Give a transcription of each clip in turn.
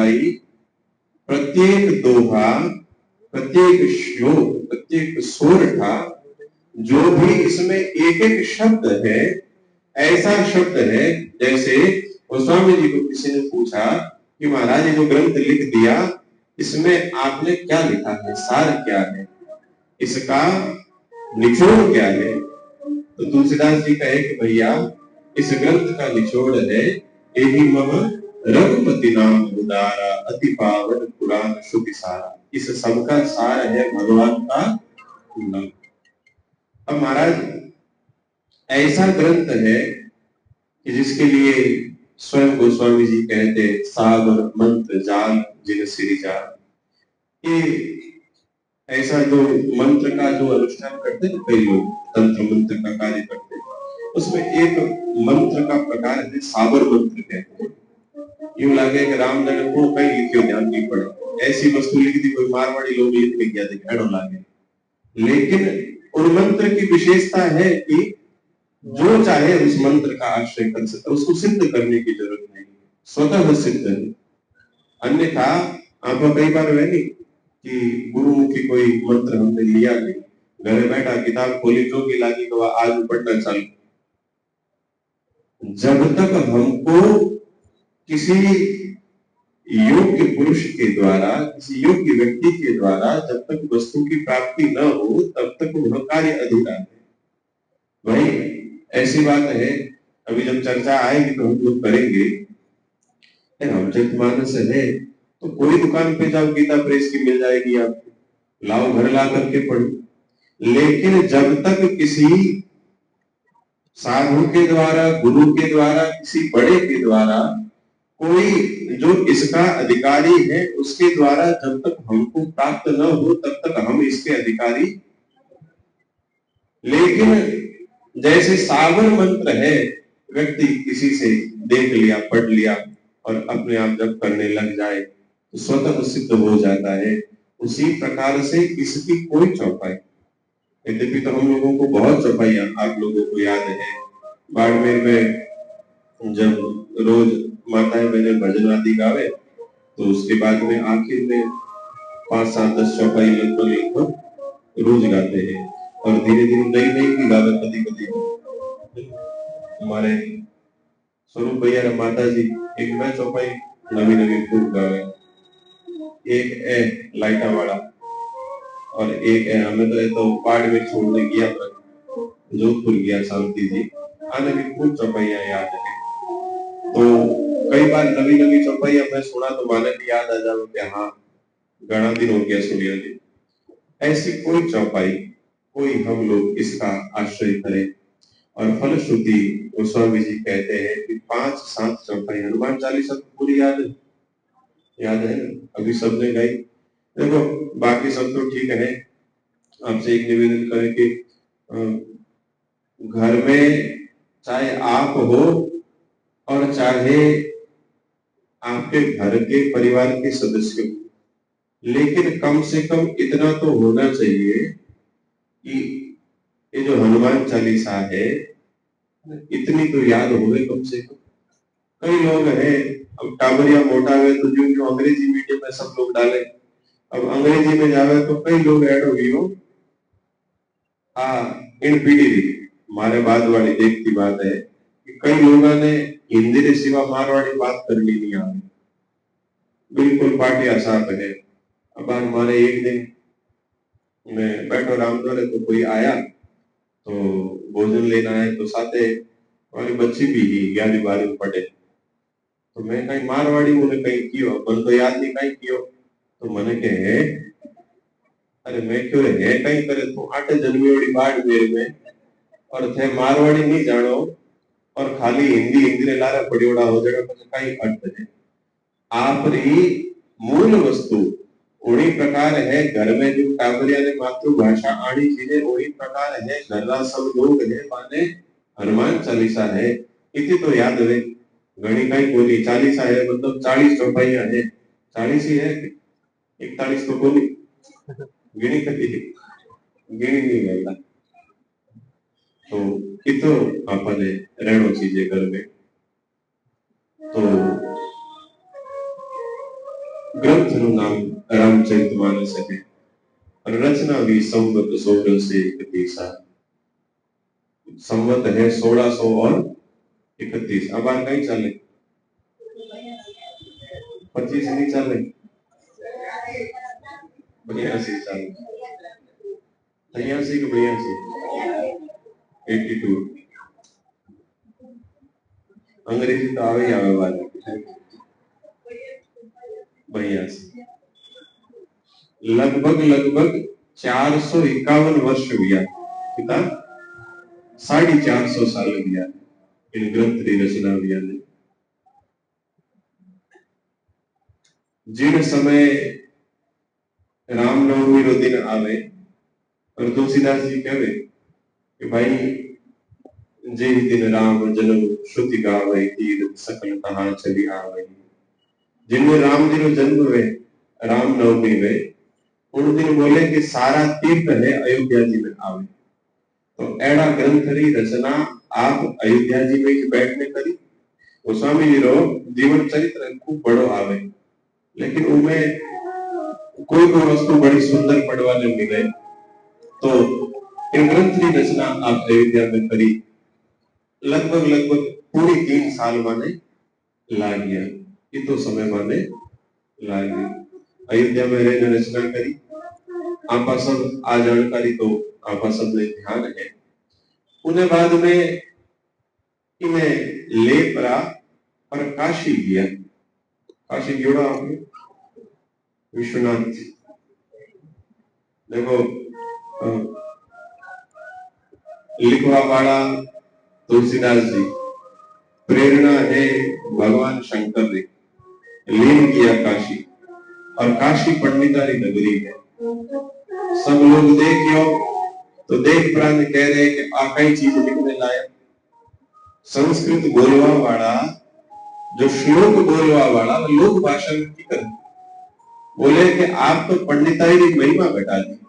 चौपाई, प्रत्येक दोहा, प्रत्येक श्लोक, प्रत्येक सोरठा, जो भी इसमें एक एक शब्द है, ऐसा शब्द है जैसे गोस्वामी जी को किसी ने पूछा कि महाराज ये जो ग्रंथ लिख दिया, इसमें आपने क्या लिखा है, सार क्या है, इसका निचोड़ क्या है? तो तुलसीदास जी कहे कि भैया इस ग्रंथ का निचोड़ है, एहि मम रघुपति नाम उदारा, अति पावन पुराण श्रुति सारा। इस सबका सार है भगवान का नाम। अब महाराज ऐसा ग्रंथ है कि जिसके लिए स्वयं गोस्वामी जी कहते सागर मंत्र जाल जिन सिरिजा, कि ऐसा जो मंत्र का जो अनुष्ठान करते हैं कई लोग, तंत्र मंत्र का कार्य करते हैं, उसमें एक मंत्र का प्रकार है साबर मंत्र कहते हैं। यूं लगे कि राम ने को कई लिखियो ध्यान नहीं पड़े, ऐसी वस्तु लिख दी कोई मारवाड़ी लोग लिख के गया दिखाड़ो लागे। लेकिन उन मंत्र की विशेषता है कि जो चाहे उस मंत्र का आश्रय कर सकता, उसको सिद्ध करने की जरूरत नहीं, स्वतः सिद्ध है। अन्यथा आप कई बार वह नहीं कि गुरुमुखी कोई मंत्र हमने लिया नहीं, घरे बैठा किताब खोली जो की लागी तो आज पढ़ना चालू। जब तक हमको किसी योग्य पुरुष के द्वारा, किसी योग्य व्यक्ति के द्वारा जब तक वस्तु की प्राप्ति न हो, तब तक वह कार्य अधूरा है। भाई ऐसी बात है, अभी जब चर्चा आएगी तो हम लोग करेंगे। रामचरितमानस है तो कोई दुकान पे जाओ, गीता प्रेस की मिल जाएगी आपको, लाओ घर ला करके पढ़ो। लेकिन जब तक किसी साधु के द्वारा, गुरु के द्वारा, किसी बड़े के द्वारा, कोई जो इसका अधिकारी है उसके द्वारा जब तक हमको प्राप्त न हो, तब तक हम इसके अधिकारी। लेकिन जैसे सावर मंत्र है, व्यक्ति किसी से देख लिया, पढ़ लिया और अपने आप जब करने लग जाए तो स्वतः सिद्ध हो जाता है। उसी प्रकार से इसकी कोई चौपाई, यद्यपि तो हम लोगों को बहुत चौपाइयां आप लोगों को याद है। बाड़मेर में जब रोज माताएं बहने भजन आदि गावे तो उसके बाद में आखिर में 5, 7, 10 चौपाई लगभग रोज गाते हैं और धीरे धीरे नई नई भी गावे। कभी कभी हमारे स्वरूप भैया माता जी एक मैं चौपाई नवी नवी खूब गावे, एक है लाइटा वाला और एक है हमें तो पहाड़ में छोड़ने गया था, जोधपुर गया शांति जी, आने भी खूब चौपाइयां याद है। तो कई बार नवी नवी चौपाइयां मैं सुना तो माने भी याद आ जाओ कि हाँ घना दिन हो गया सुनिया जी। ऐसी कोई चौपाई, कोई हम लोग इसका आश्रय करें। और फलश्रुति गोस्वामी जी कहते हैं कि 5, 7 चौपाई हनुमान चालीसा तो पूरी याद है, याद है ना, अभी सबने गाई। देखो बाकी सब तो ठीक है, आपसे एक निवेदन करें कि घर में चाहे आप हो और चाहे आपके घर के परिवार के सदस्य हो, लेकिन कम से कम इतना तो होना चाहिए कि ये जो हनुमान चालीसा है इतनी तो याद होवे कम से कम। कई लोग हैं, अब टाबरिया मोटा हुए तो जो अंग्रेजी मीडियम में सब लोग डाले, अब अंग्रेजी में जावे तो कई लोग ऐड हो गई हो। इन पीढ़ी मारे बाद वाली देखती बात है कि कई लोगों ने हिंदी के सिवा मारवाड़ी बात कर ली नहीं आती, बिल्कुल पार्टी साफ है। अब हमारे एक दिन मैं बैठो रामद्वारे तो कोई आया तो भोजन लेना है तो साथे हमारी बच्ची भी ही 11वीं 12वीं पढ़े, तो मैं कहीं मारवाड़ी मुझे कहीं कियो मन तो याद नहीं कहीं कियो, तो मैंने कहे अरे मैं क्यों है कहीं करे तो आटे जन्मी बाढ़ मेरे में और थे मारवाड़ी नहीं जानो और खाली हिंदी हिंदी ने लारा पड़ियोड़ा हो जाएगा तो कहीं अर्थ है। आपरी मूल वस्तु उन्हीं प्रकार है, घर में जो टाबरिया ने मातृभाषा आड़ी चीजें उन्हीं प्रकार है, घरना सब लोग है माने हनुमान चालीसा है इतनी तो याद रहे। घड़ी कहीं बोली चालीसा है मतलब 40 चौपाइयां है, 40 ही है 41 तो बोली गिनी कती गिनी नहीं गया। तो इतो आपने रहनो चीजें घर में। तो ગ્રંથનું નામ રામચરિતમાનસ है और रचना भी संवत 1631 संवत है 1631। अब बार कहीं चले 25 नहीं चले 82 चले 83 के 82 अंग्रेजी तो आवे ही आवे बात 82 लगभग 451 वर्ष हुआ कितना 450 साल हुआ इन ग्रंथ की रचना हुआ ने जिन समय रामनवमी रो दिन आवे और तुलसीदास जी कहे कि भाई जे दिन राम जन्म श्रुति गावे तीर्थ सकल कहा चली आवे जिनमें राम जी रो जन्म हुए रामनवमी में उन दिन बोले कि सारा तीर्थ है अयोध्या जी में आवे तो एड़ा ग्रंथ री रचना आप अयोध्या जी में बैठने करी गोस्वामी जी रो जीवन चरित्र खूब बड़ो आवे लेकिन उनमें कोई वस्तु बड़ी सुंदर पढ़वा ने मिले तो इन ग्रंथ की रचना आप अयोध्या में करी लगभग पूरी 3 साल माने लागिया इतो समय माने लागी अयोध्या में रहने रचना करी आपा सब आ जानकारी तो आपा सब ने ध्यान है उन्हें बाद में इन्हें लेपरा और काशी गया काशी जोड़ा आपने विश्वनाथ देखो लिखवा वाला तुलसीदास जी प्रेरणा है भगवान शंकर ने लीन किया काशी और काशी पंडितारी नगरी है सब लोग देखियो तो देख प्रांत कह रहे कि आ कई चीज लिखने लायक संस्कृत बोलवा वाला जो श्लोक बोलवा वाला वो लोक भाषा में की करे बोले कि आप तो पंडिताई की महिमा घटा दी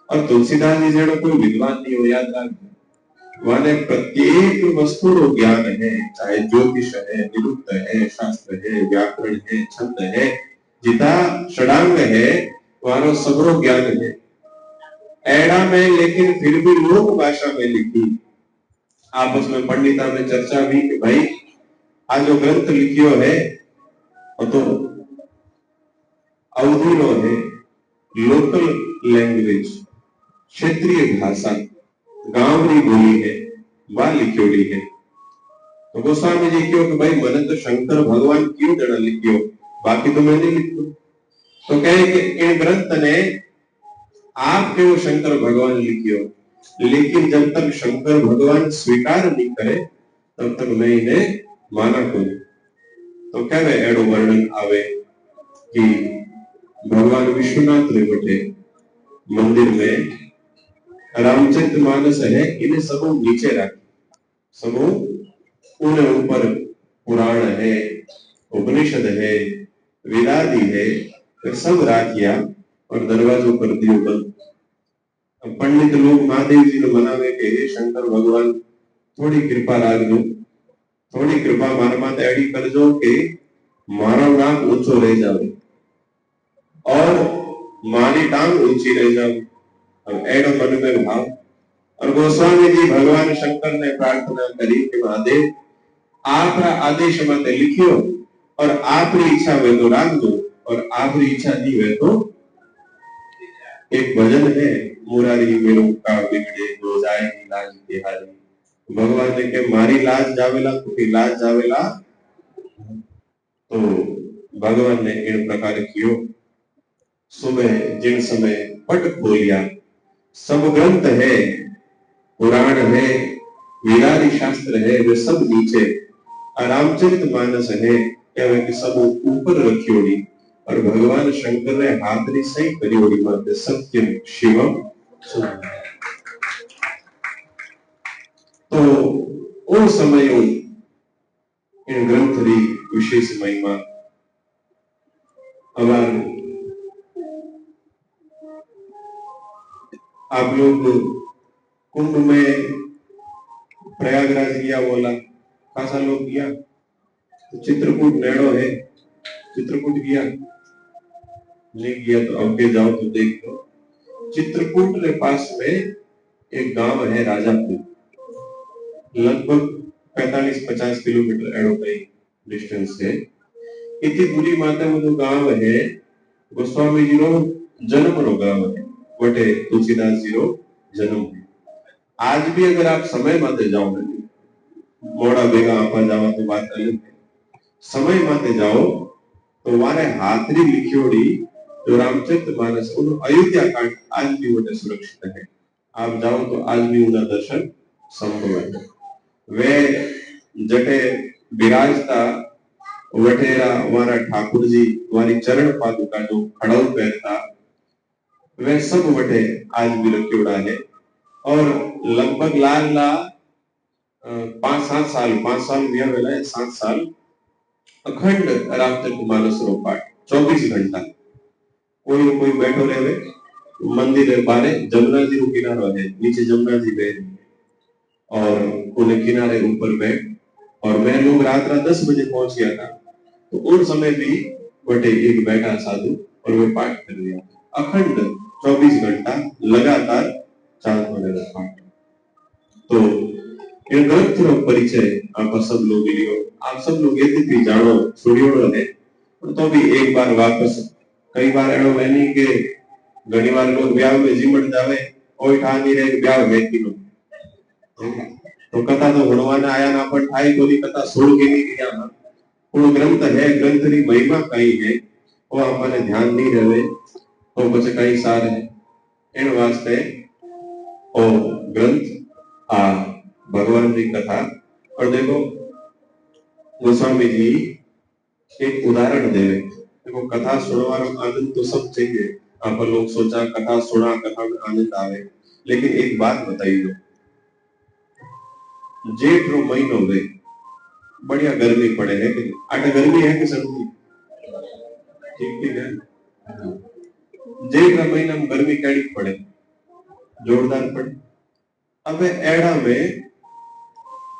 और तुलसीदास जी जेड़ो कोई विद्वान नहीं हो याद रखना माने प्रत्येक वस्तु रो ज्ञान है चाहे ज्योतिष है निरुक्त है शास्त्र है व्याकरण है छंद है जिता षडांग है वारो सबरो ज्ञान है एड़ा में लेकिन फिर भी लोक भाषा में लिखी आपस में पंडिता में चर्चा हुई कि भाई आज जो ग्रंथ लिखियो है वो तो अवधि रो है लोकल लैंग्वेज क्षेत्रीय भाषा गांव री बोली है वह लिखियोड़ी है तो गोस्वामी जी क्यों कि भाई मैंने तो शंकर भगवान क्यों जड़ा लिखियो बाकी तो मैंने लिखो तो कहे कि इन ग्रंथ ने आप क्यों शंकर भगवान लिखियो लेकिन जब तक शंकर भगवान स्वीकार नहीं करे तब तक मैं इन्हें माना करूं तो क्या वे एडो वर्णन आवे कि भगवान विश्वनाथ रे बटे मंदिर में रामचरितमानस है इन्हें सब नीचे रखे सब उन्हें ऊपर पुराण है उपनिषद है वेदादि है फिर सब राखिया और दरवाजों कर दियो बंद पंडित लोग महादेव जी ने मनावे के हे शंकर भगवान थोड़ी कृपा राख दो थोड़ी कृपा मारा माते एडी कर जो के मारा नाम ऊंचो रह जावे और मारी टांग ऊंची रह जावे और एडो मन में भाव और गोस्वामी जी भगवान शंकर ने प्रार्थना करी कि महादेव आप आदेश मत लिखियो और आपरी इच्छा वे तो राख दो और आपरी इच्छा नहीं वे तो एक भजन है मुरारी मेरो का बिगड़े दो जाए लाज तिहारी भगवान ने के मारी लाज जावेला तो लाज जावेला तो भगवान ने इन प्रकार कियो सुबह जिन समय पट खोलिया सब ग्रंथ है पुराण है वेदादि शास्त्र है वे सब नीचे रामचरितमानस है क्या वे सब ऊपर रखियोड़ी और भगवान शंकर ने हाथ री सही करियोड़ी माते सत्यम शिवम तो उन समयों इन ग्रंथ री विशेष महिमा अब आप लोग कुंभ में प्रयागराज गया बोला खासा लोग गया तो चित्रकूट नेड़ो है चित्रकूट गया नहीं किया तो अब के जाओ तो देख लो। चित्रकूट के पास में एक गांव है राजापुर, लगभग 45-50 किलोमीटर एड़ो कई डिस्टेंस है। इतनी बुरी माता में जो गांव है गोस्वामी जी रो जन्म रो गांव है, वटे तुलसीदास जी रो जन्म है। आज भी अगर आप समय माते जाओ ने, मोड़ा बेगा आपा जावा तो बात अलग है, समय माते जाओ तो मारे हाथरी लिखियोड़ी जो रामचरित मानस उन अयोध्या कांड आज भी वटे सुरक्षित है। आप जाओ तो आज भी उनका दर्शन संभव है। वे जटे विराजता वठेरा हमारा ठाकुर जी हमारी चरण पादुका जो खड़ाऊ पहनता वे सब वटे आज भी रखियोड़ा है। और लगभग लाल ला 5-7 साल दिया वेला है, 7 साल अखंड रामचरित मानस रो पाठ 24 घंटा कोई न कोई बैठो रहे। मंदिर है बारे जमुना जी रो किनारो है, नीचे जमुना जी बह और उन्हें किनारे ऊपर बैठ, और मैं लोग रात 10 बजे पहुंच गया था तो उन समय भी बटे एक बैठा साधु और वे पाठ कर दिया अखंड 24 घंटा लगातार चालू रहेगा पाठ। तो इन ग्रंथ रो परिचय आप सब लोग लियो, आप सब लोग ये भी जानो सुनियो है तो भी एक बार वापस। कई बार एड़ो मैंने के घनी बार लोग ब्याह में जीमट जावे कोई ठा नहीं रहे ब्याह में की तो कथा तो भगवान आया ना पर ठाई कोई कथा सुन के नहीं गया ना वो ग्रंथ है, ग्रंथ की महिमा कई है वो अपने ध्यान नहीं रहे तो कुछ कई सार है इन वास्ते ओ ग्रंथ आ भगवान की कथा। और देखो गोस्वामी जी एक उदाहरण देवे, देखो कथा सुनवार आनंद तो सब चाहिए, आप लोग सोचा कथा सुना कथा में आनंद आवे, लेकिन एक बात बताइए दो, जेठ रो महीनो वे बढ़िया गर्मी पड़े है कि आटे गर्मी है कि सर्दी? ठीक ठीक है। जेठ रा महीना में गर्मी कैडी पड़े, जोरदार पड़े। अब एड़ा में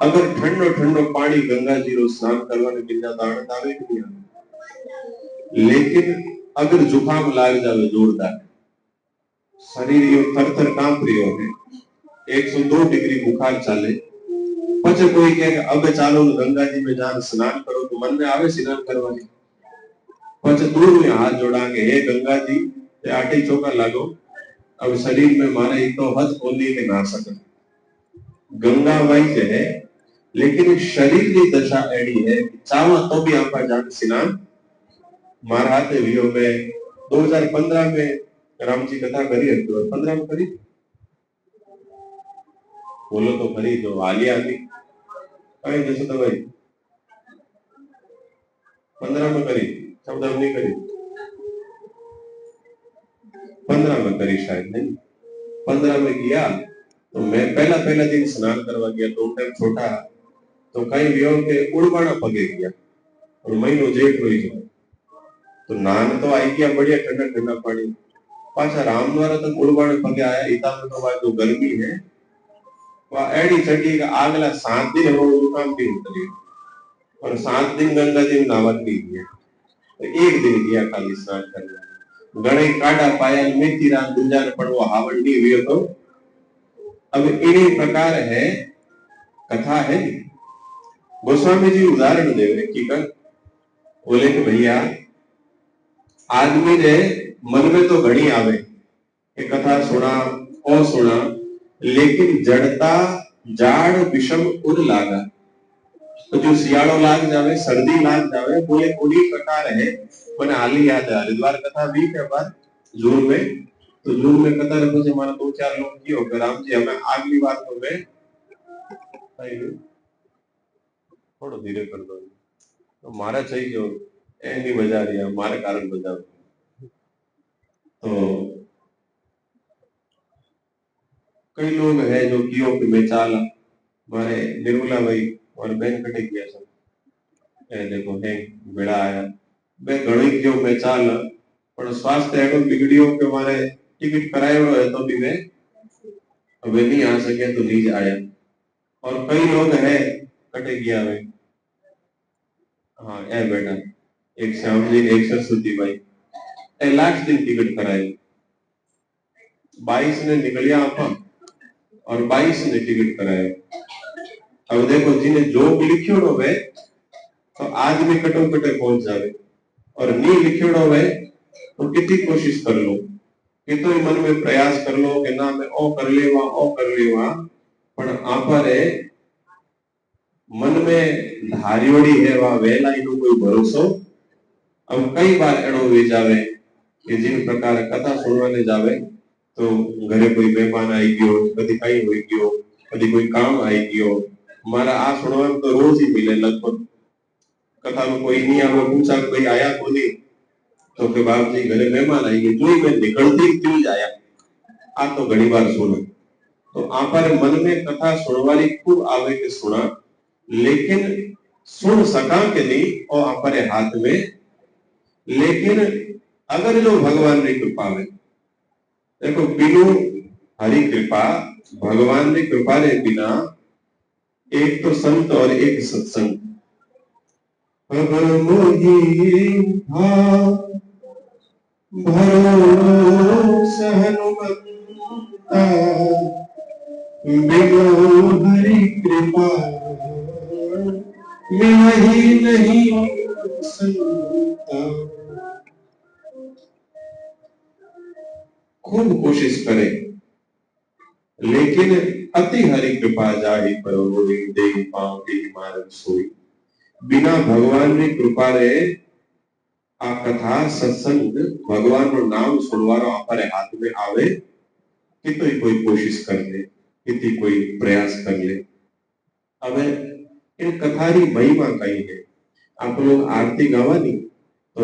अगर ठंडो ठंडो पानी गंगा जी रो स्नान करवाने बिना दान आवे कि नहीं आवे, लेकिन अगर जुकाम लाग जावे जोरदार, शरीर यो थर थर कांप रियो है, 102 डिग्री बुखार चाले, पचे कोई कहे अब चालो गंगा जी में जान स्नान करो तो मन में आवे स्नान करवानी, पचे दूर में हाथ जोड़ा के हे गंगा जी ते आटे चौका लागो, अब शरीर में मारे एक तो हथ खोली के ना सके गंगा माई है, लेकिन शरीर की दशा एड़ी है चावा तो भी आपका जान स्नान मारा हाथे वियो में 2015 में राम जी कथा करी है, 2015 में करी, बोलो तो करी जो आलिया थी कहीं जैसे तो भाई 15 में करी, 14 नहीं करी, 15 में करी शायद नहीं, 15 में किया तो मैं पहला दिन स्नान करवा गया तो टाइम छोटा तो कहीं वियो के उड़वाना पगे गया और महीनो जेठ हुई जो तो नान तो आई गया बढ़िया ठंडा ठंडा पानी, पाछा राम द्वारा तक उड़वाने पगे आया इतना में तो जो गर्मी है वह एडी चढ़ी का आगला 7 दिन वो जुकाम भी उतरी और 7 दिन गंगा जी में नावत नहीं गया तो एक दिन गया खाली स्नान करने गणे काटा पाया मेथी रात गुंजान पर वो हावड़ नहीं हुई तो अब इन्हीं प्रकार है कथा है। गोस्वामी जी उदाहरण दे रहे की कर बोले कि भैया आदमी ने मन में तो घड़ी आवे कि कथा सुना और सुना, लेकिन जड़ता जाड़ विषम उन लागा तो जो सियाड़ो लाग जावे सर्दी लाग जावे बोले उन्हीं प्रकार है। मैंने हाल ही याद है हरिद्वार कथा भी के बाद जून में तो जून में कथा रखो से हमारा 2-4 लोग की हो राम जी हमें अगली बार तो मैं थोड़ा धीरे कर दो तो मारा चाहिए जो नहीं बजा रही है हमारे कारण बजा तो कई लोग है जो कियो कि मैं चाल मारे निर्मला भाई और बहन कटे किया सब देखो है बेड़ा आया मैं घणो कियो मैं चाल पर स्वास्थ्य एडो बिगड़ियो के मारे टिकट करायो है तो भी मैं वे नहीं आ सके तो नहीं आया और कई लोग है कटे गया वे हाँ ए बेटा एक श्याम जी एक सरस्वती भाई लास्ट दिन टिकट कराई 22 ने निकलिया आप और 22 ने टिकट कराए। अब देखो जिन्हें जोग लिखियोड़ो वे तो आज भी कटो कटे पहुंच जावे और नी लिखियोड़ो वे तो कितनी कोशिश कर लो कितो मन में प्रयास कर लो कि ना मैं ओ कर लेवा पण आपरे मन में धारियोड़ी है वा वेलाई नो कोई भरोसो। अब कई बार एड़ो वे जावे कि जिन प्रकार कथा सुनवाने जावे तो घरे कोई मेहमान आई गयो कदी कई होई गयो कदी कोई काम आई गयो मारा आ सुनवा तो रोज ही मिले लगभग कथा में कोई नहीं आवे पूछा कोई आया को नहीं तो के बाप जी घरे मेहमान आई गए जो मैं निकलती क्यों जाया आ तो घणी बार सुना तो आपरे मन में कथा सुनवाली खूब आवे के सुना लेकिन सुन सका के नहीं और आपरे हाथ में लेकिन अगर जो भगवान की कृपा में देखो बिनु हरि कृपा भगवान की कृपा रे बिना एक तो संत और एक सत्संग बिनु हरि कृपा मिलहि नहीं संता। खूब कोशिश करे लेकिन अति हरि कृपा जाहि पर देहि पाँव के मार्ग सोई। बिना भगवान की कृपा रे आ कथा सत्संग भगवान रो नाम सुनवारो आपरे हाथ में आवे कितोई कोई कोशिश कर ले कितनी कोई प्रयास कर ले। अब इन कथारी महिमा कही है आप लोग आरती गावानी तो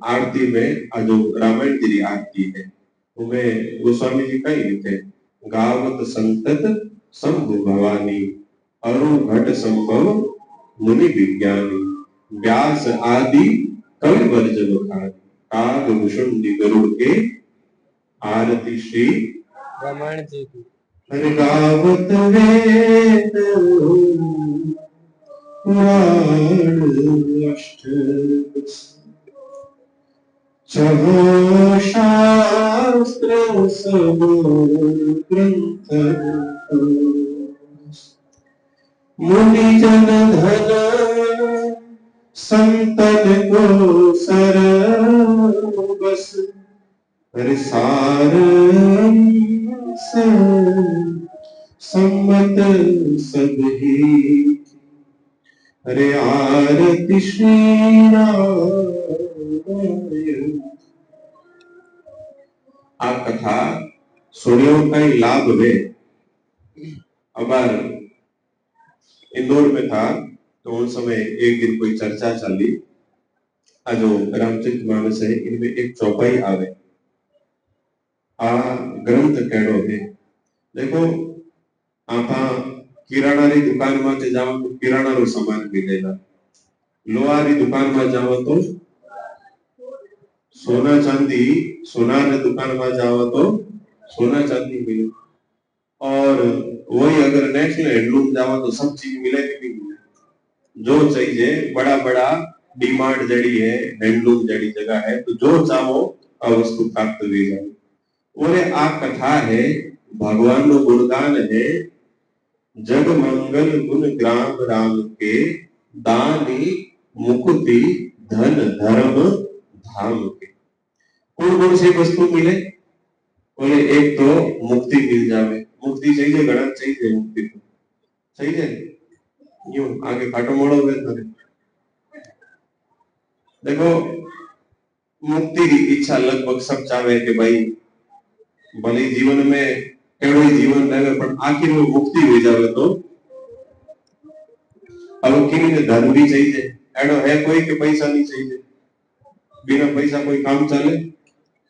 आरती में जो रामायण जी आरती है उनमें गोस्वामी जी कही लिखे गावत संतत शंभु भवानी अरु घट संभव मुनि विज्ञानी व्यास आदि कवि वर्ज बखानी काग भुषुंडी गरुड़ के आरती श्री रामायण जी की हर गावत वेद पुराण अष्ट चहो शास्त्र सब ग्रंथ मुनि जन धन संतन को सर बस सार सम्मत सब ही हरे आरती श्री रामायण। आ कथा सुनियो कई लाभ में अबार इंदौर में था तो उस समय एक दिन कोई चर्चा चली जो रामचरित मानस है इनमें एक चौपाई आवे आ ग्रंथ केड़ो है। देखो आपा किराणा री दुकान में जाओ तो किराणा रो सामान मिलेगा लोहार री दुकान में जाओ तो सोना चांदी सोनार री दुकान में जाओ तो सोना चांदी मिले और वही अगर नेशनल हैंडलूम जाओ तो सब चीज मिले कि नहीं मिले जो चाहिए बड़ा बड़ा डिमांड जड़ी है हैंडलूम जड़ी जगह है तो जो चाहो वस्तु प्राप्त हुई जाए। और आ कथा है भगवान नो गुणगान है जग मंगल गुण ग्राम राम के दानी मुक्ति धन धर्म धाम के। कौन कौन सी वस्तु मिले बोले एक तो मुक्ति मिल जावे मुक्ति चाहिए घड़ा चाहिए मुक्ति तो चाहिए यूं आगे काटो मोड़ो हुए थारे देखो मुक्ति की इच्छा लगभग सब चाहे कि भाई भले जीवन में केवल जीवन रहे पर आखिर में मुक्ति हो जावे तो अब किन धन भी चाहिए एडो है कोई के पैसा नहीं चाहिए बिना पैसा कोई काम चले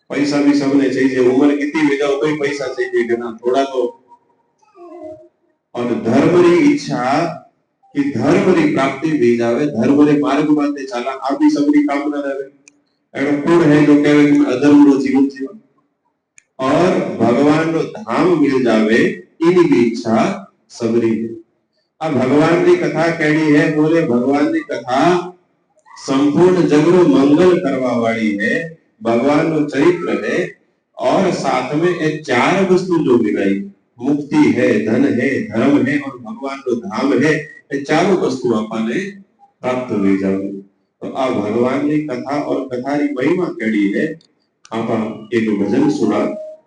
पैसा भी सबने चाहिए उम्र कितनी भी जाओ तो ही पैसा चाहिए कि ना थोड़ा तो और धर्म री इच्छा कि धर्म री प्राप्ति भी जावे धर्म रे मार्ग माते चला आ भी सबरी कामना रहे एडो कौन है जो कहे कि अधर्म रो जीवन जीवन और भगवान रो धाम मिल जावे इनी भी इच्छा सबरी है। अब भगवान की कथा कहनी है बोले भगवान की कथा संपूर्ण जग रो मंगल करवा वाली है भगवान नो चरित्र है और साथ में ये चार वस्तु जो गिराई, मुक्ति है, धन है, धर्म है और भगवान नो धाम है, ये चारों वस्तु आपने प्राप्त हो जावे। तो आ भगवान की कथा और कथा की महिमा केड़ी है, आप एक भजन सुना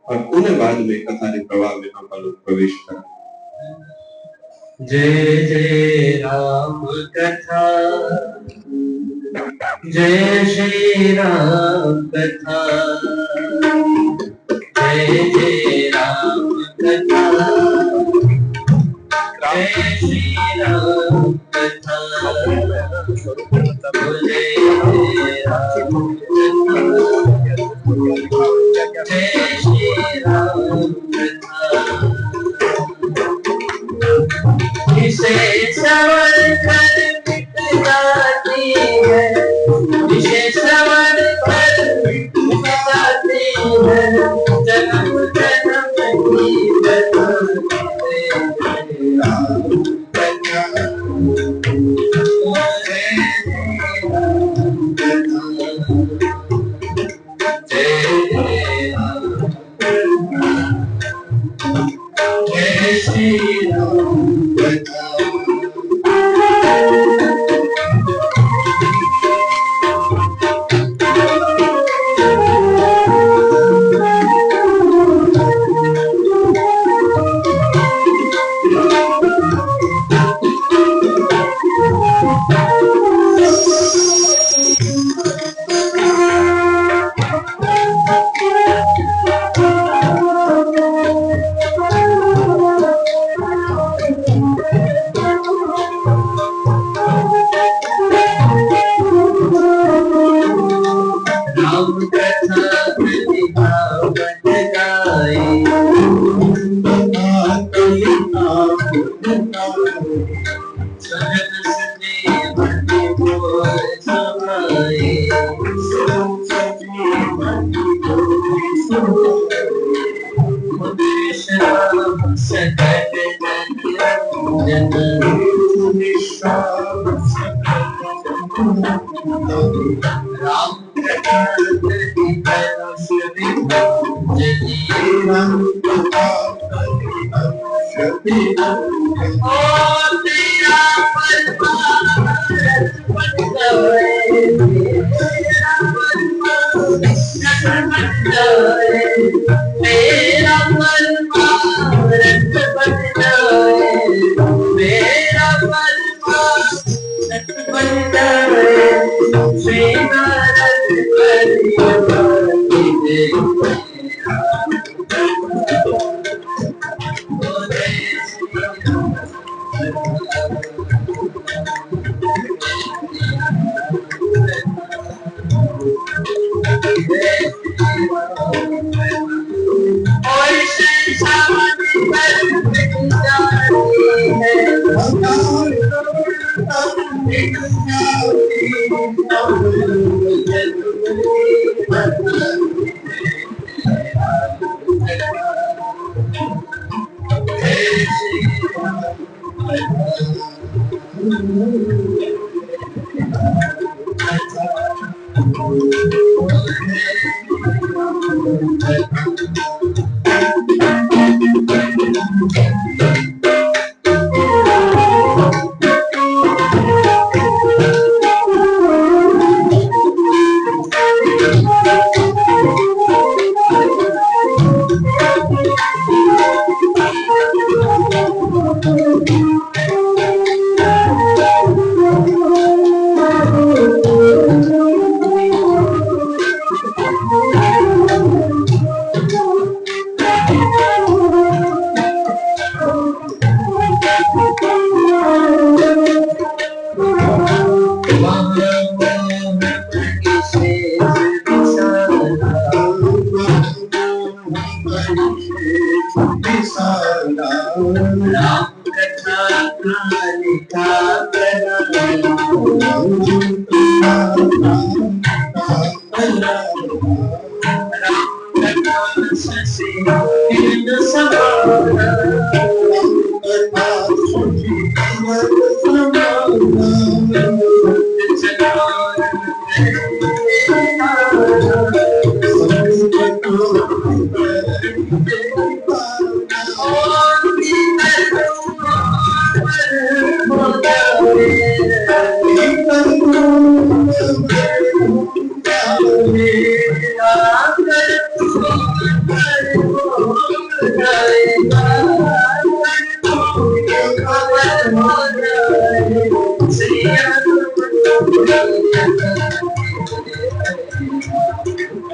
और उन्हें बाद में कथा के प्रवाह में आप लोग प्रवेश करा। जय जय राम कथा, जय श्री राम कथा, जय जय राम कथा, जय श्री राम कथा, जय जय राम कथा, जय श्री राम कथा। इसे श्रवण कर मिट जाती है, इसे श्रवण कर मिट जाती है, जन्म जन्म की बताते राम कथा, जय राम जय श्री राम कथा।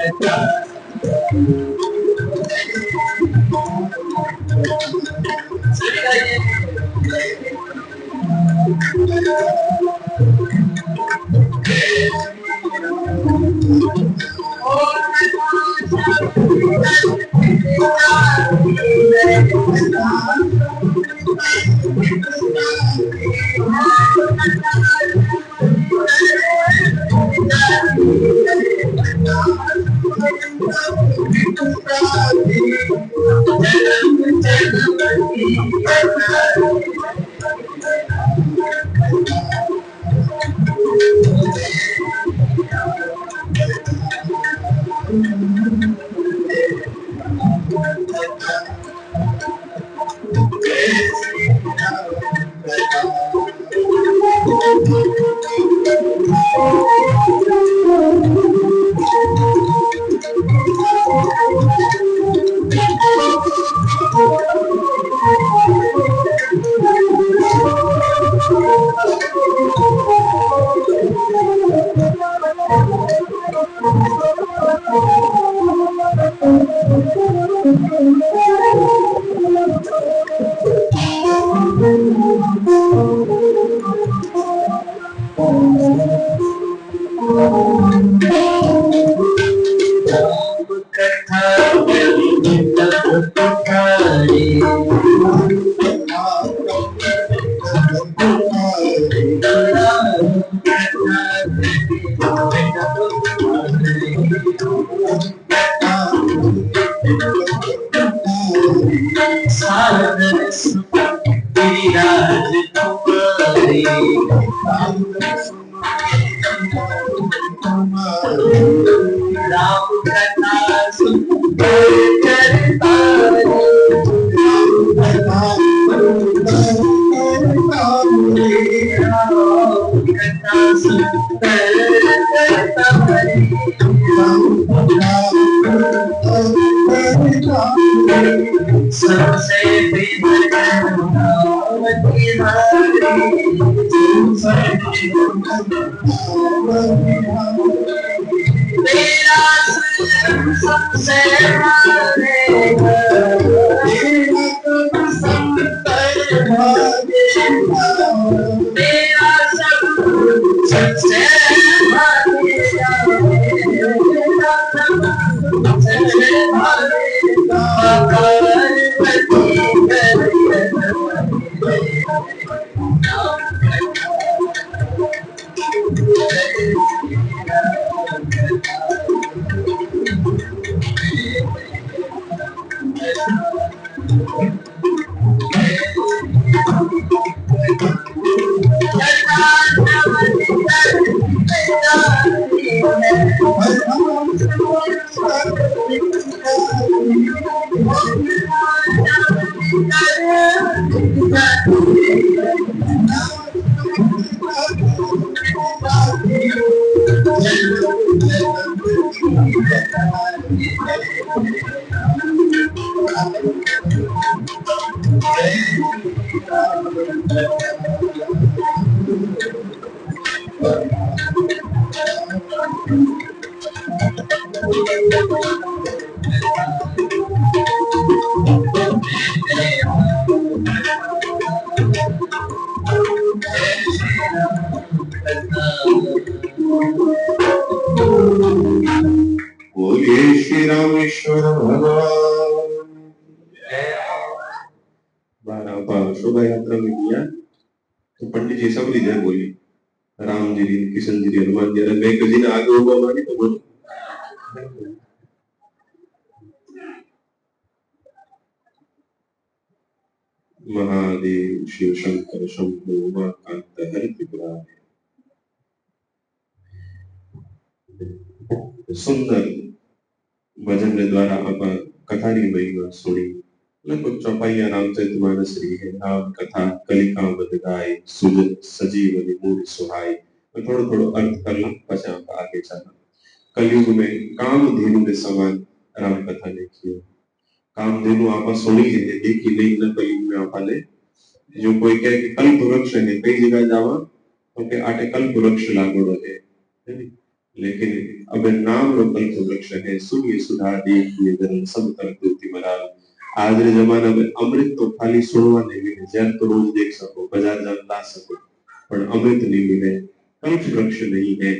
कथा राम कथा सुनकर करता कथा सुनकर सबसे तेरा सबसे तेरा सबसे बोलिए श्री रामेश्वर भगवान। 12 बार शोभा यात्रा में किया तो पंडित जी सब जय बोली, राम जी किशन जी हनुमान जी मैं किसी ने आगे होगा मानी तो बोलो महादेव शिव शंकर शंभु उमाकांत हरि त्रिपुरारी। सुंदर भजन द्वारा आप कथानी महिमा सुनी। लगभग चौपाइया रामचरितमानस री है। राम कथा कलिका बद गाय सुजन सजीवनी मूल सुहाय। मैं थोड़ा थोड़ा अर्थ कर ला पछे आप आगे चला। कलयुग में कामधेनु के समान राम कथा लिखी है। कामधेनु आप सुनी है देखी नहीं न कलयुग में आप ने जो कोई कहे कि कल्प वृक्ष है कई जगह जावा तो के आटे कल्प वृक्ष लागोड़ो है लेकिन अब नाम रो कल्प वृक्ष वृक्ष है, सुनिए सुधा देखिए धर्म सब कर दूती मराल। आज के जमाना में अमृत तो खाली सुनवा नहीं मिले, जैन तो रोज देख सको, बाजार जान ला सको, पर अमृत नहीं मिले, कल्प वृक्ष नहीं है,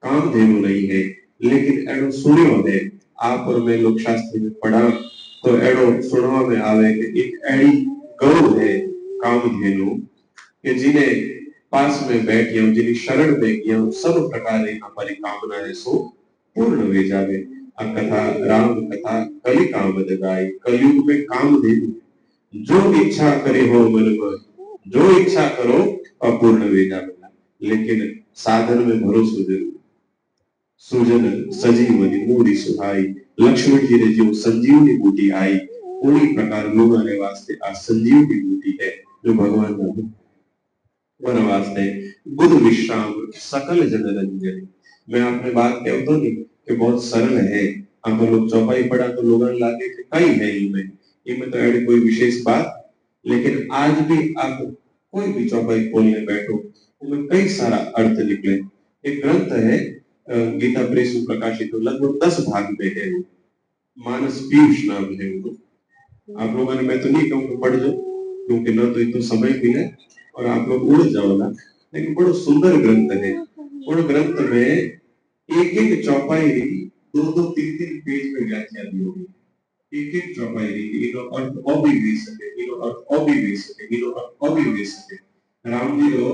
कामधेनु नहीं है, लेकिन एडो सुनियो है। आप और मैं लोग शास्त्र में पढ़ा तो एडो सुनवा में आवे कि एक एड़ी गौ है कामधेनु कि जिन्हें पास में बैठिया जिन्हें शरण में गया सब प्रकार हमारी कामनाएं सो पूर्ण वे जावे। आ कथा राम कथा कलि कामद गाय, कलयुग में कामधेनु जो इच्छा करे हो मन में, जो इच्छा करो अपूर्ण वे जावे। लेकिन साधन में भरोसो जरूर। सुजन सजीवनी मूरी सुहाई, लक्ष्मण जी ने जो संजीवनी बूटी आई, उन्हीं प्रकार लोगों ने वास्ते आ संजीवनी बूटी है जो भगवान का वनवास है। बुध विश्राम सकल जन रंजन। मैं आपने बात कह तो नहीं कि बहुत सरल है। आप लोग चौपाई पढ़ा तो लोगों लागे कि कई है इनमें तो ऐड कोई विशेष बात, लेकिन आज भी आप कोई भी चौपाई खोलने बैठो उनमें कई सारा अर्थ निकले। एक ग्रंथ है गीता प्रेस में प्रकाशित, लगभग 10 भाग में है, मानस पीयूष नाम है उनको। आप लोगों ने, मैं तो नहीं कहूँगा पढ़ जाओ क्योंकि ना तो इतना समय मिले और आप लोग उड़ जाओ ना, लेकिन बड़ा सुंदर ग्रंथ है। उन ग्रंथ में एक एक चौपाई दो दो तीन तीन पेज में व्याख्या दी होगी। एक एक चौपाई इनो अर्थ अभी सके, इनो अर्थ अभी सके, इनो अर्थ अभी सके। राम जी रो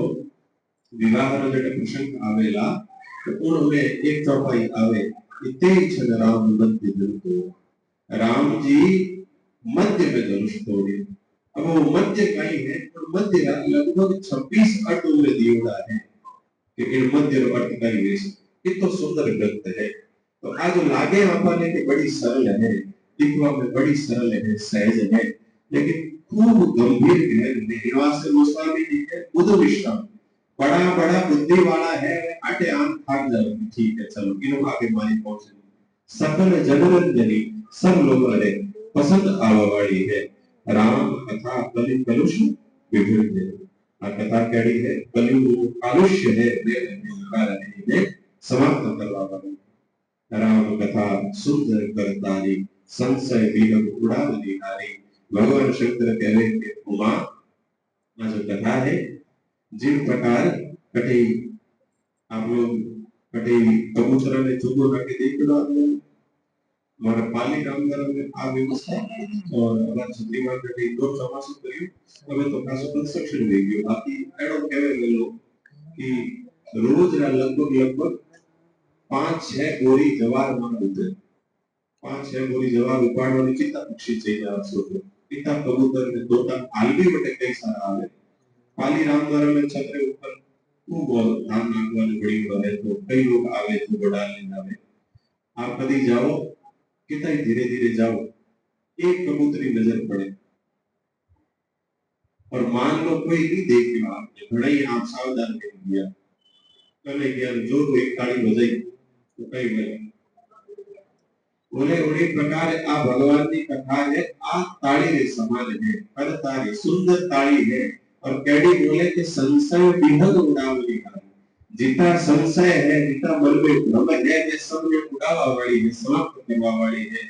विवाह रो जटे प्रसंग आवेला तो उनमें एक चौपाई आवे, इते छन राम मध्य धनुष। राम जी मध्य में धनुष तोड़े। अब वो मध्य कहीं है तो मध्य लगभग 26 अर्थ में दियोड़ा है कि इन मध्य अर्थ का ही वेश। ये तो सुंदर ग्रंथ है। तो आज लागे आपने कि बड़ी सरल है, दिखवा में बड़ी सरल है, सहज है, लेकिन खूब गंभीर है। निवास गोस्वामी जी के बुध विश्राम बड़ा बड़ा बुद्धि वाला है, आटे आम खाक जाओ, ठीक है चलो इनो आगे मारी पहुंचे। सकल जनरंजनी सब लोग अरे पसंद आवा वाली है। राम कथा कलि कलुष विभिन्न। आ कथा कैडी है, कलयुग कालुष्य है, वे रहे हैं समाप्त करवा वाली। राम कथा सुंदर करतारी, संशय विहग उड़ाव निहारी। भगवान शंकर कह रहे हैं उमा जो कथा है, जिन प्रकार कटे आप लोग कटे कबूतरा ने चुगो रखे देख लो आप लोग, मारा पाली कामगार में आ व्यवस्था और अगर छतरी मार कटे दो चौमासु કર્યું હવે તો ખાસો કન્સ્ટ્રક્શન થઈ ગયું। બાકી એડો કહેવાય ગયેલો कि रोज लगभग 5-6 बोरी जवार मार होते, 5-6 बोरी जवार उपाड़वानी चिंता पक्षी चाहिए आप सोचो। पिता कबूतर ने तोता आलवी बटे कई सारा आवे। पाली रामद्वारा में छतरे ऊपर खूब धान नाखवानी बड़ी है तो कई लोग आवे तो बड़ा लेने आवे। आप कभी जाओ कितना धीरे धीरे जाओ, एक कबूतरी नजर पड़े और मान लो कोई नहीं देख रहा, आपने बड़ा ही आप सावधान कर दिया, कल गया जो तो एक ताली बजाई तो कई बजे बोले उन्हीं प्रकार आ भगवान की कथा है, आ ताली रे समान है, कर तारी सुंदर ताली है। और कैडी बोले कि संशय विहग उड़ावली है, जितना संशय है जितना मन में भ्रम है ये सब में उड़ावा वाली है, समाप्त करवा वाली है।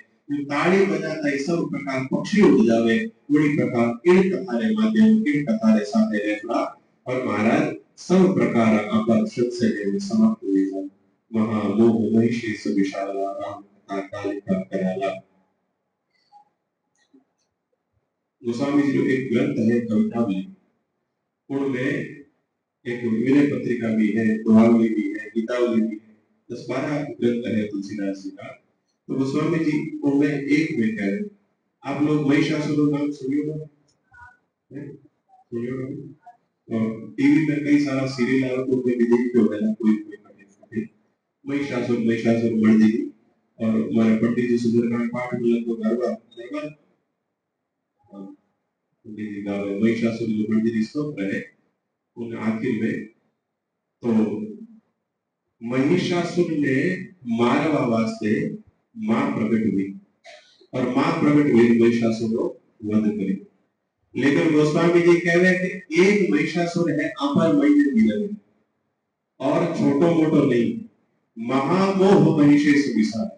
ताली बजाता है सब प्रकार पक्षी उड़ जावे, उड़ी प्रकार इन कथारे माध्यम इन कथारे साथे रहला और महाराज सब प्रकार अपर से है समाप्त हुई है। महामोह महिषी सुविशाला राम कथा कालिका कराला। गोस्वामी जी जो एक ग्रंथ है कविता में, उनमें एक विनय पत्रिका भी है, दोहावली भी है, गीतावली भी है, 10-12 ग्रंथ है तुलसीदास जी का। तो गोस्वामी जी उनमें एक में कह रहे, आप लोग महिषासुर नाम सुनियो और टीवी पे कई सारा सीरियल आया तो उनमें भी देखते हो ना, कोई महिषासुर मर्दिनी और हमारे पंडित जी सुंदरकांड पाठ में लगभग गरबा पंडित जी गावे महिषासुर जो मर्दिनी स्तोत्र है उन आखिर में तो महिषासुर ने मारवा वास्ते मां प्रकट हुई और मां प्रकट हुई महिषासुर को वध करी। लेकिन गोस्वामी जी कह रहे हैं कि एक महिषासुर है अपर महीने मिलन और छोटो मोटो नहीं, महामोह महिषेश विशाल।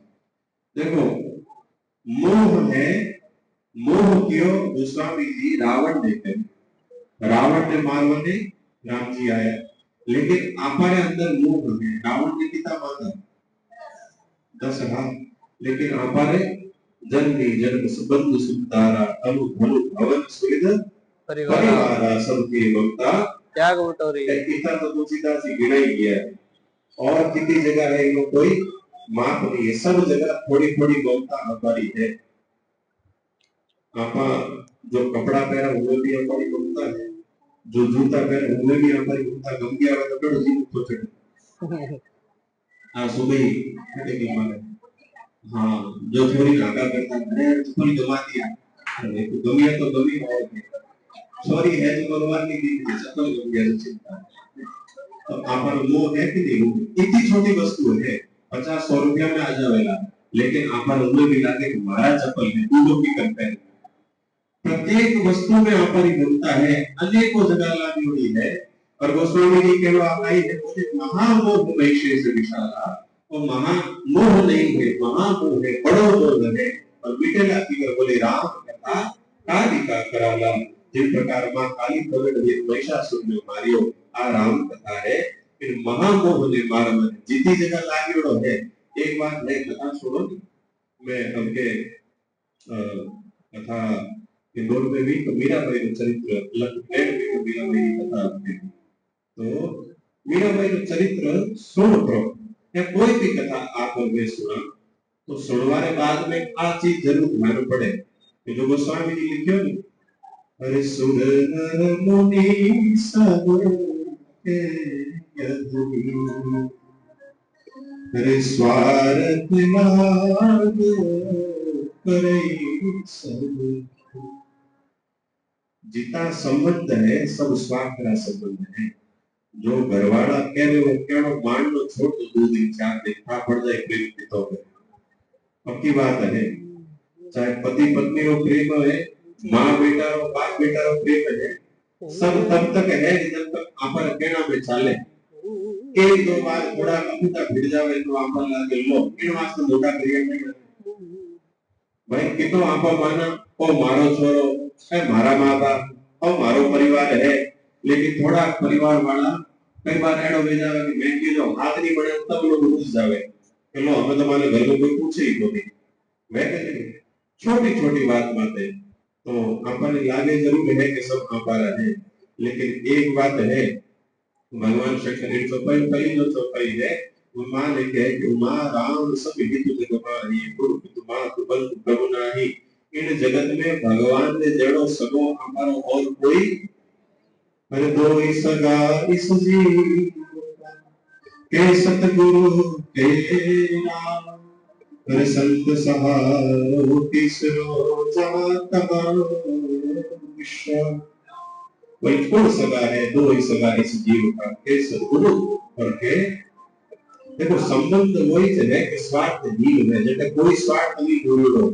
देखो मोह है, मोह क्यों गोस्वामी जी रावण ने कहे, रावण ने मारवा ने राम जी आया, लेकिन हमारे अंदर मोह है। रावण ने कितना मारा 10 लाख, लेकिन हमारे जन्मी जन्म संबंध सुतारा अनु धनु भवन सुविध परिवारा सबके ममता त्याग बटोरी इतना तो दूसरा सी गिना ही गया है। और कितनी जगह है इनको कोई माप नहीं है, सब जगह थोड़ी थोड़ी ममता हमारी है। आपा जो कपड़ा पहना वो भी हमारी ममता है, जो जूता पहना वो भी हमारी ममता। गम गया तो कड़ो जी तो चढ़ आ सुबह खड़े की माने हाँ जो थोड़ी नागा करता है थोड़ी गमा दिया, अरे तो गमिया तो गमी और सॉरी है जो भगवान की दी चप्पल गम गया तो चिंता। तो आपन मोह है कि नहीं, इतनी छोटी वस्तु है 50-100 रुपया में आ जाएगा, लेकिन आपन उन्हें भी लागे हमारा चप्पल है दूधों की कंपेयर। प्रत्येक वस्तु में हमारी ममता है, अनेकों जगह लागी हुई है। और गोस्वामी जी कहवा आई है बोले महामोह वैशेष विशाला, वो महामोह नहीं है, महामोह है, बड़ो मोह है। और विठला की बोले राम कथा कालिका कराला, जिस प्रकार मां काली प्रगट हुई महिषासुर ने मारियो, आ राम कथा है। फिर महामोह ने मारा मन जीती जगह लागियोड़ो है। एक बात है कथा सुनो, मैं हमके कथा इंदौर में भी तो मीराबाई का चरित्र लखनऊ में तो मीराबाई की कथा है। तो मीराबाई का चरित्र सुन करो या कोई भी कथा आप में सुना तो सुनवाने बाद में आ चीज जरूर ध्यान पड़े कि जो गोस्वामी जी लिखियो नी, अरे सुर नर मुनि सब के यदि, अरे स्वार्थ लाग करे सब, जितना संबंध है सब स्वार्थ का संबंध है। जो घरवाला कह रहे हो क्या मान लो छोड़ दो 2 दिन 4 दिन खा पड़ जाए प्रेम की तो पक्की बात है। चाहे पति पत्नी रो प्रेम है, माँ बेटा रो बाप बेटा रो प्रेम है, सब तब तक है जब तक आपन कहना में चाले। एक दो बार थोड़ा कपूता भिड़ जावे तो आपन लागे लो इन वास्ते मोटा करिया नहीं भाई कितो आपा माना ओ मारो छोरो है मारा माँ बाप और मारो परिवार है, लेकिन थोड़ा परिवार वाला कई बार एडो भेजा कि मैं की जो हाथ नहीं बढ़े तब लोग घुस जावे कि लो हमें तुम्हारे घर में कोई पूछे ही नहीं। वह कहते छोटी छोटी बातें तो अपन लागे जरूर है कि सब हमारा है, लेकिन एक बात है भगवान शंकर एक पहली जो चौपाई है वो मां लिखे है कि मां राम सब हित जगमाही गुरु मां बल प्रभु नाही, इन जगत में भगवान ने जड़ो सगो हमारो और कोई, अरे दो सगा इस जीव के सतगुरु के नाम, अरे संत सहारो तीसरो जहां तमारो विश्व। वही कौन सगा है, दो ही सगा इस जीव का के सतगुरु और के। देखो संबंध वही है कि स्वार्थ जीव है, जैसे कोई स्वार्थ नहीं जोड़ो,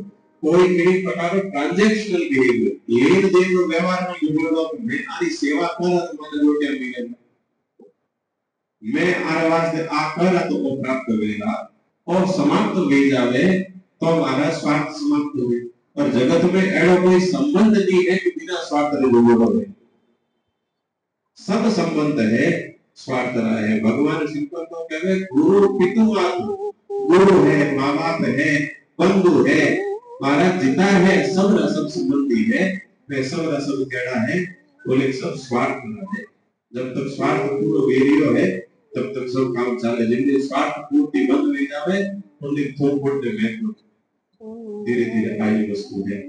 कोई किसी प्रकार ट्रांजैक्शनल बिहेवियर लेन देन रो व्यवहार नहीं जोड़ो। मैं आरी सेवा करा तो મને રોટિયા मिलेगा, मैं आरे वास्ते आ करा तो वो प्राप्त होगा और समाप्त हो जावे तो हमारा स्वार्थ समाप्त हो। और जगत में ऐसा कोई संबंध नहीं है कि बिना स्वार्थ के जुड़ो हो, सब संबंध है स्वार्थ रहा है। भगवान सिंपल तो कहवे गुरु पितु आत्मा, गुरु है माँ बाप है बंधु है महाराज जितना है सब रसम संबंधी है, वे सब रसम कहना है बोले सब स्वार्थ है। जब तक स्वार्थ पूर्ण वेरियो है तब तक सब काम चले, जिनके स्वार्थ पूर्ति बंद हो जावे उनके थोक पड़ते में धीरे धीरे आई वस्तु है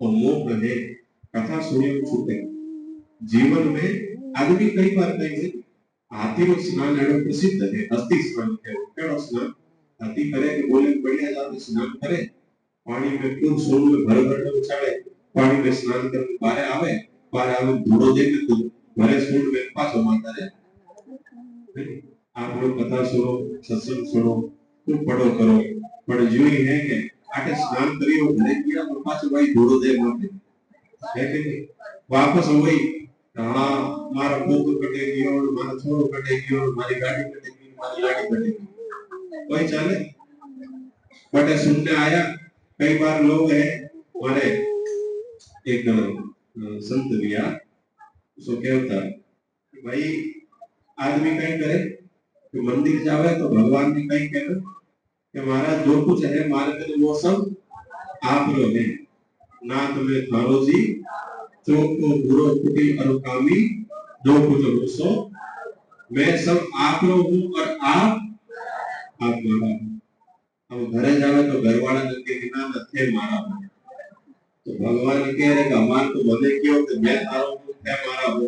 और मोह है। कथा सुनिए छूटे जीवन में आदमी कई बार कहेंगे हाथी रो स्नान एडो प्रसिद्ध है, अस्थि स्नान है। केड़ो स्नान हाथी करे कि बोले बढ़िया जाके स्नान करे, पानी में खूब सोन में भर भर के उछाले, पानी में स्नान करके बाहर आवे धूड़ो दे के तो भरे सोन में पाछो मारता है। आप लोग कथा सुनो सत्संग सुनो खूब पढ़ो करो, पर यूं ही है कि आटे स्नान करियो घरे किया तो पाछो भाई धूड़ो दे मारते है कि वापस वही हाँ मारा पोतो कटेगी और मारा छोरो कटेगी और मारी गाड़ी कटेगी मारी लाड़ी कटेगी वही चले। बट सुनने आया कई बार लोग है हमारे एक संत भैया उसको क्या होता कि भाई आदमी कहीं करे कि मंदिर जावे तो भगवान ने कहीं कहे कि महाराज जो कुछ है मारे में वो सब आप लोग हैं ना तुम्हें थारो जी चोको बुरो कुटिल अनुकामी जो कुछ हो सो मैं सब आप लोग हूँ और आप मारा हूँ। अब घरे जावे तो घर वाला लगे कि ना थे मारा हूँ तो भगवान कह रहे कि हमारे तो भले क्यों कि मैं तारो हूँ मैं मारा हूँ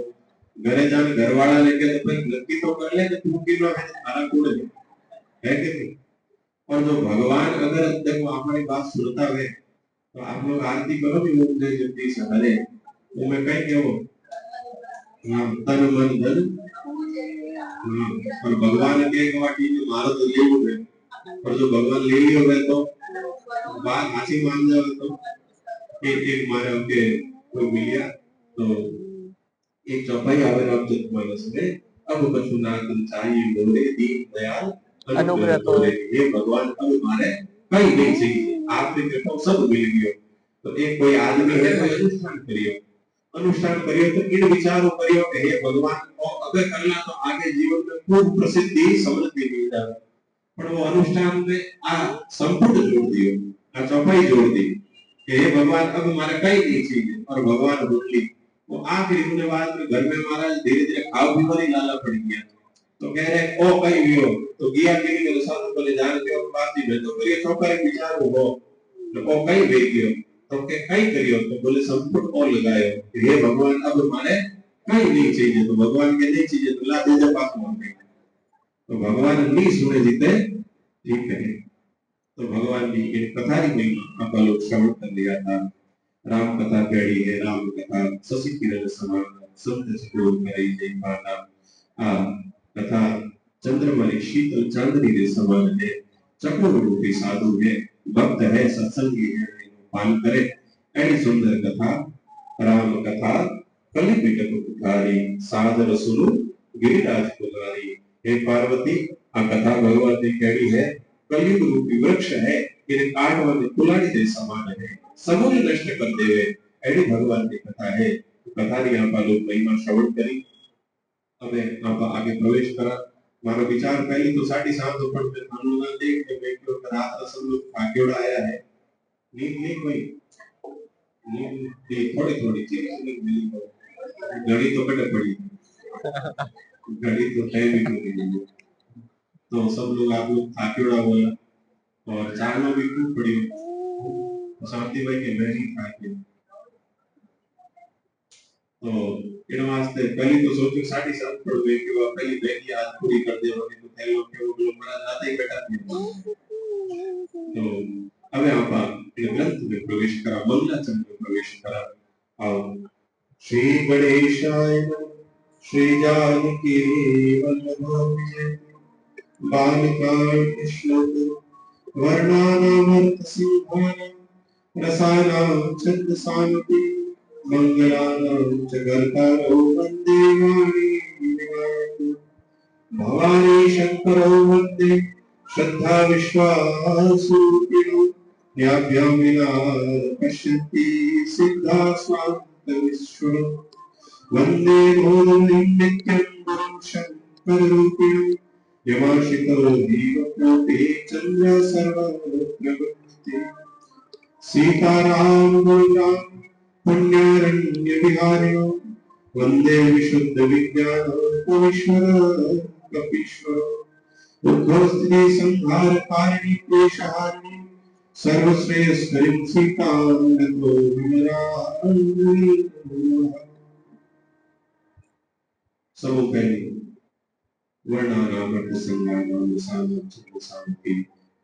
घरे जाने घर वाला लेके तो भाई नक्की तो कर ले कि तू किलो है तारा कौन है कि नहीं। और जो भगवान अगर देखो हमारी बात सुनता है तो आप लोग आरती करो भी वो मुझे जल्दी से हरे वो मैं कहीं क्यों हाँ तन मन धन हाँ और भगवान के कवाटी में मारो तो ले लो और जो भगवान ले लियो है तो बात हासी मान जाओ तो एक मारे के कोई मिलिया तो एक चौपाई आवे रामचरित मानस में अब कछुनाथ चाहिए बोले दीन दयाल अनुग्रह तोरे ये भगवान अब मारे कहीं नहीं चाहिए आपने कृपा सब मिल गयो तो एक कोई आदमी है कोई अनुष्ठान करियो तो इन विचारों करियो कि हे भगवान को अगर करना तो आगे जीवन में खूब प्रसिद्धि समृद्धि मिल जाए पर वो अनुष्ठान में आ संपूर्ण जोड़ दियो आ चौपाई जोड़ दी कि हे भगवान अब हमारा कहीं नहीं चाहिए और भगवान बोली वो आखिरी होने बाद में घर में महाराज धीरे धीरे खाओ बीमारी लाला पड़ गया तो कह रहे ओ कहीं भी हो तो गया के लिए साधु बोले जान के और बात ही तो करिए चौपाई विचार हो तो ओ कहीं भी गयो तो के कहीं करियो तो बोले संपूर्ण और लगाए हे भगवान अब हमारे कहीं नहीं चाहिए तो भगवान के नहीं चाहिए तो ला दे दे पास मांगे तो भगवान नहीं सुने जीते ठीक है तो भगवान की एक कथा ही नहीं आप लोग श्रवण कर लिया था राम कथा पेड़ी है राम कथा शशि किरण समान संत चकोर करे जय पाना आ कथा चंद्रमणि शीतल चांदनी रे समान है चकोर रूपी साधु है भक्त है सत्संगी है पान करे ऐसी सुंदर कथा राम कथा कलि पिटक पुकारी सादर सुनु गिरिराज पुकारी हे पार्वती आ कथा भगवान ने कही है कलयुग रूपी वृक्ष है ये काट वाले कुलाड़ी दे समान है समूल नष्ट कर देवे ऐसी भगवान की कथा है कथा री आप लोग महिमा श्रवण करी હવે आगे प्रवेश करा मारो विचार पहली तो 7:30 दोपहर में अनुना देख के बैठो रात रसम लोग भाग्योड़ा आया है नींद नहीं कोई नींद थोड़ी थोड़ी चीज नींद मिली तो घड़ी तो कट पड़ी घड़ी तो टाइम ही नहीं मिली तो सब लोग आप लोग भाग्योड़ा बोला और चार लोग भी खूब पड़ी शांति भाई के बैठी था के तो इन वास्ते पहली तो सोचो 7:30 पड़ गई कि वो पहली बैठी आज पूरी कर दे और तो थे लोग के वो लोग बड़ा ज्यादा ही बैठा थे तो अब यहाँ पर इन ग्रंथ में प्रवेश करा मंगलाचरण में प्रवेश करा और श्री गणेशाय श्री जानकी वल्लभाय बालिका श्लोक वर्णानामर्थ सिंहानां रसानां छन्दसामपि मंगलानां च कर्तारो वन्दे वाणी भवानी शंकरो वन्दे श्रद्धा विश्वासूपिणो न्याभ्यां विना पश्यन्ति सिद्धा स्वान्तविश्वरो वन्दे मोदं नित्यं गुरुं शङ्कररूपिणो यमाशितो दीवकोटि चन्द्र सर्वत्र सीताराम गुरुराम पुण्यरण्य विहारिणो वन्दे विशुद्ध विज्ञानोपमीश्वर कपीश्वर उद्भवस्त्री संहार कारिणी क्लेशहारिणी सर्वश्रेयस्करीं सीतां नतो विमलाङ्गी सबो पहले वर्णानामर्थ संज्ञानां सामर्थ्य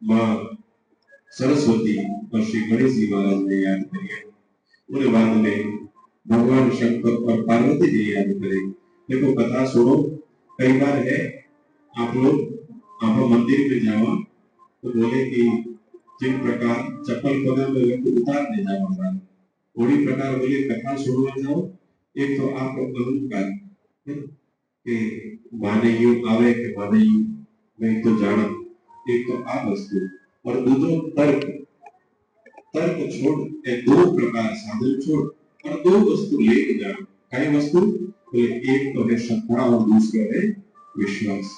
माँ सरस्वती और श्री गणेश जी महाराज ने याद करिए उनके बाद में भगवान शंकर और पार्वती जी याद करें देखो कथा सुनो कई बार है आप लोग आप मंदिर में जाओ तो बोले कि जिन प्रकार चप्पल पगा में व्यक्ति उतार दे जाओ वही प्रकार बोले कथा सुनवा जाओ एक तो आपको अहंकार कि माने यूं आवे कि माने यूं मैं तो जाना एक तो आप वस्तु और दूसरो तर्क। तर्क छोड़ ए दो प्रकार साधन छोड़ और दो वस्तु लेके जा। कई वस्तु तो एक तो है श्रद्धा और दूसरा है विश्वास।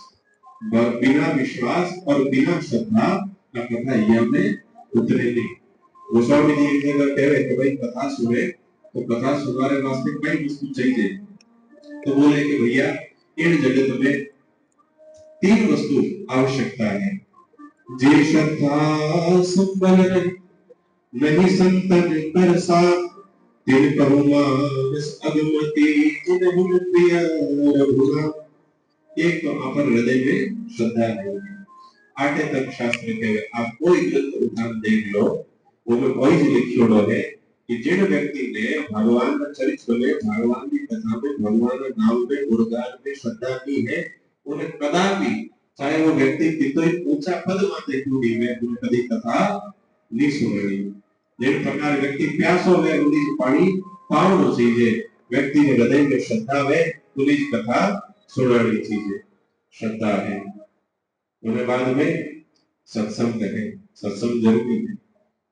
बिना विश्वास और बिना श्रद्धा का कथा यह में उतरे नहीं। गोस्वामी जी एक जगह कह रहे कि भाई कथा सुने तो कथा सुनाने वास्ते कई वस्तु चाहिए। तो बोले कि भैया इन जगत में तीन वस्तु आवश्यकता है। जे श्रद्धा संबल नहीं संतन कर साथ तिन कहुमा विस अगमति जिनहुन प्रिय रघुनाथ। एक तो अपन हृदय में श्रद्धा नहीं है। आठे तक शास्त्र कहे आप कोई ग्रंथ उठान देख लो वो में कोई जी लिखियोड़ो है कि जिन व्यक्ति ने भगवान का चरित्र में भगवान की कथा में भगवान के नाम में गुणगान में श्रद्धा की है उन्हें कदापि चाहे वो व्यक्ति कितने ऊंचा पद माते क्यों नहीं है उन्हें कभी कथा नहीं सुननी। जिन प्रकार व्यक्ति प्यासो है उन्हीं पानी पावनो चाहिए। व्यक्ति ने हृदय में श्रद्धा है उन्हीं कथा सुनानी चाहिए। श्रद्धा है उन्हें बाद में सत्संग है। सत्संग जरूरी है।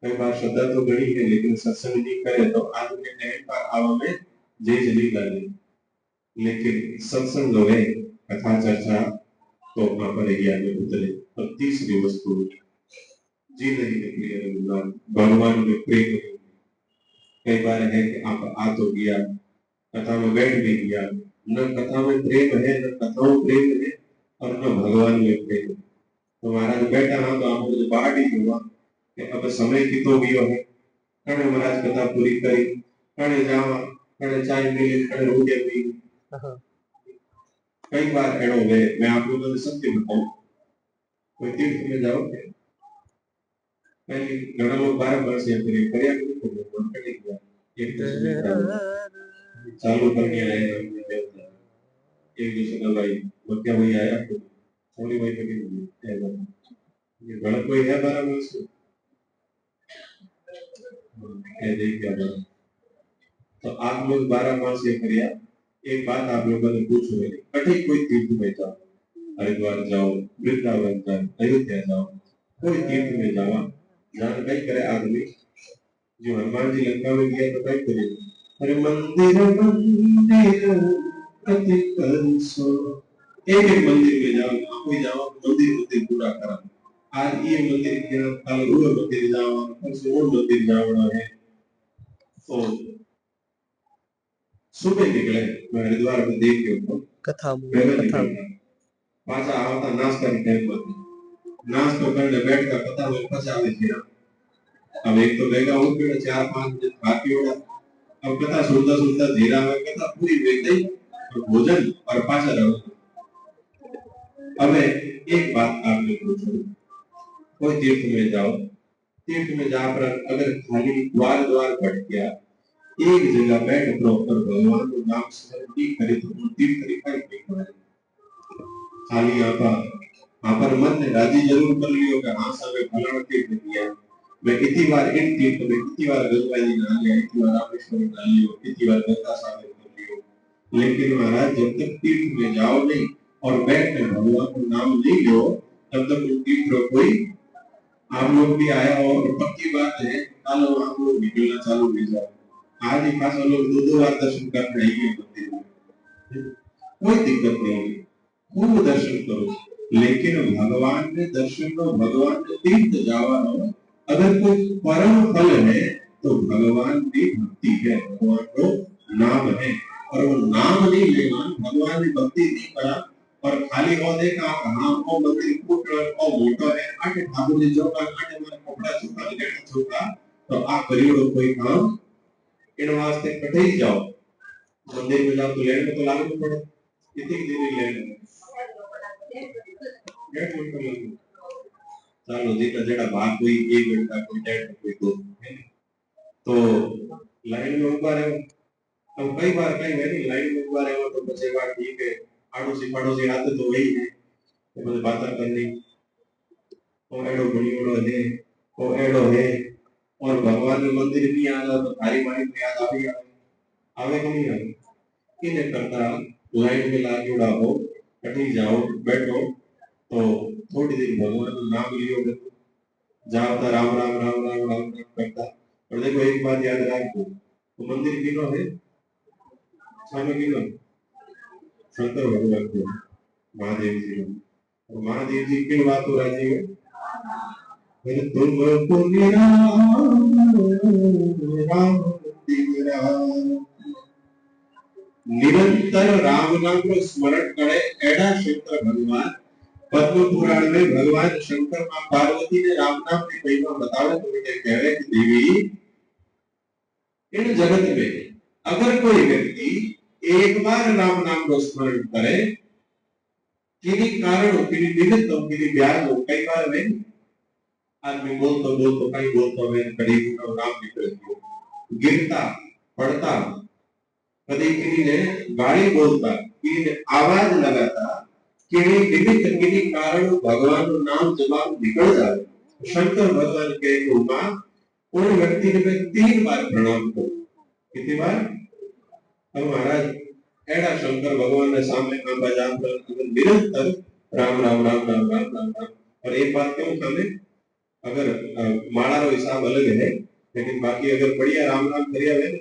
कई बार श्रद्धा तो गणी है लेकिन सत्संग नहीं करे तो आदमी ने पर आवा में जय जली गाली। लेकिन सत्संग है कथा चर्चा तो वहां पर ज्ञान में उतरे। और तीसरी वस्तु जी नहीं निकली भगवान में प्रेम। कई बार है कि आप आ तो गया कथा में बैठ भी गया न कथा में प्रेम है न कथा में प्रेम है और न भगवान में प्रेम। तो महाराज बैठा ना तो आप मुझे बाहर ही हुआ कि अब समय की तो भी है कणे महाराज कथा पूरी करी कणे जावा कणे चाय मिली कणे रोटी पी। कई बार एड़ो है मैं आप लोगों को सत्य बताऊं कोई तीर्थ में जाओ पहले घણા लोग 12 वर्ष या फिर કર્યા नहीं तो मन कटे गया एक दूसरे का चालू करने आए एक दूसरे का भाई वो क्या वही आया तो थोड़ी भाई कभी ये गलत कोई है 12 वर्ष कह दे क्या बड़ा। तो आप लोग 12 मास ये करिया एक बात आप लोगों ने पूछो है कठिन कोई तीर्थ में जाओ हरिद्वार जाओ वृंदावन जाओ अयोध्या जाओ कोई तीर्थ में जाओ जान कई करे आदमी जो हनुमान जी लंका में गया तो कई करे अरे मंदिर मंदिर प्रति कंसो एक एक मंदिर में जाओ कोई जाओ मंदिर मंदिर पूरा करा। आज ये मंदिर गया कल वो मंदिर जाओ परसों वो मंदिर जाओ है। तो सुबह निकले मैं हरिद्वार में देख के कथा पाचा आवता नाश्ता की टाइम पर नाश्ता करने बैठता कथा में फंसा हुए थे। अब एक तो बेगा उठ गए 4-5 दिन बाकी होगा। अब कथा सुनता सुनता धीरा में कथा पूरी हो गई और भोजन और पाचा रहो। अब एक बात आपने पूछो कोई तीर्थ में जाओ तीर्थ में जा पर अगर खाली द्वार द्वार बढ़ गया एक जगह बैठ प्रॉपर भगवान को नाम स्मरण नहीं करे तो तीर्थ दिखाई नहीं पड़े। खाली यहाँ पर मन ने राजी जरूर कर लियो कि हाँ साहब फलाना तीर्थ किया मैं इतनी बार इन तीर्थ में इतनी बार गंगा जी नहा लिया इतनी बार रामेश्वर नहा लियो इतनी बार गंगा सागर कर लियो। लेकिन महाराज जब तक तीर्थ में जाओ नहीं और बैठ कर भगवान को नाम नहीं लो तब तक उन तीर्थ कोई आप लोग भी आया और पक्की बात है कल आप लोग निकलना चालू हो जाओ। आज ही खास लोग 2-2 बार दर्शन कर रहे हैं मंदिर में कोई दिक्कत नहीं है खूब दर्शन करो। लेकिन भगवान ने दर्शन लो भगवान ने तीर्थ जावा अगर कोई परम फल है तो भगवान की भक्ति है भगवान को नाम है और वो नाम नहीं लेना भगवान की भक्ति नहीं करा और खाली वो देखा हाँ वो मंदिर फूट और मोटो है आटे ठाकुर जी जो का आटे मारे कपड़ा चुका लेना चुका तो आप करियो कोई काम इन वास्ते कटे ही जाओ मंदिर में जाओ तो लेने तो लागू पड़े कितनी देरी लेने 1.5 घंटा लगे चलो जी का जेड़ा भाग कोई 1 घंटा कोई 1.5 कोई 2 तो लाइन में उभा रहे अब कई बार कई नहीं लाइन में उभा रहे हो तो बचे बात ठीक है आड़ोसी पड़ोसी आते तो वही है तो मुझे बातें करनी वो एडो बड़ीड़ो है वो एडो है और भगवान के मंदिर भी आ जाओ तो थारी मारी में याद आवे आवे कि नहीं आवे इन्हें करता लाइन में लागोड़ा हो कटी जाओ बैठो तो थोड़ी देर भगवान का नाम लियोगे जाता राम राम राम राम राम राम करता। और देखो एक बात याद रखो, तो मंदिर किनो है, सामने किनो शंकर भगवान को, महादेव जी को। और महादेव जी किन बातों राजी है, फिर तुम पुण्य राम निरंतर राम नाम को स्मरण करे एड़ा शंकर भगवान। पद्म पुराण में भगवान शंकर मां पार्वती ने राम नाम की महिमा बतावे तो उन्हें कहे कि देवी इन जगत में अगर कोई व्यक्ति एक बार राम नाम को स्मरण करे, किन्हीं कारणों किन्हीं निमित्तों किन्हीं ब्याजों, कई बार में आदमी बोलतो कहीं बोलतो में कड़ी राम निकल गिरता पड़ता, कभी किन्हीं ने गाड़ी बोलता, किन्हीं ने आवाज लगाता, किन्हीं निमित्त किन्हीं कारण भगवान નું नाम जवाब निकल जाए, शंकर भगवान के रूपा उन व्यक्ति ने 3 बार प्रणाम करो। कितनी बार? अब महाराज एड़ा शंकर भगवान ने सामने आंबा जाम पर निरंतर राम राम राम राम राम राम राम। और एक बात क्यों सामने, अगर माला रो हिसाब अलग है, लेकिन बाकी अगर बढ़िया राम राम करिया है,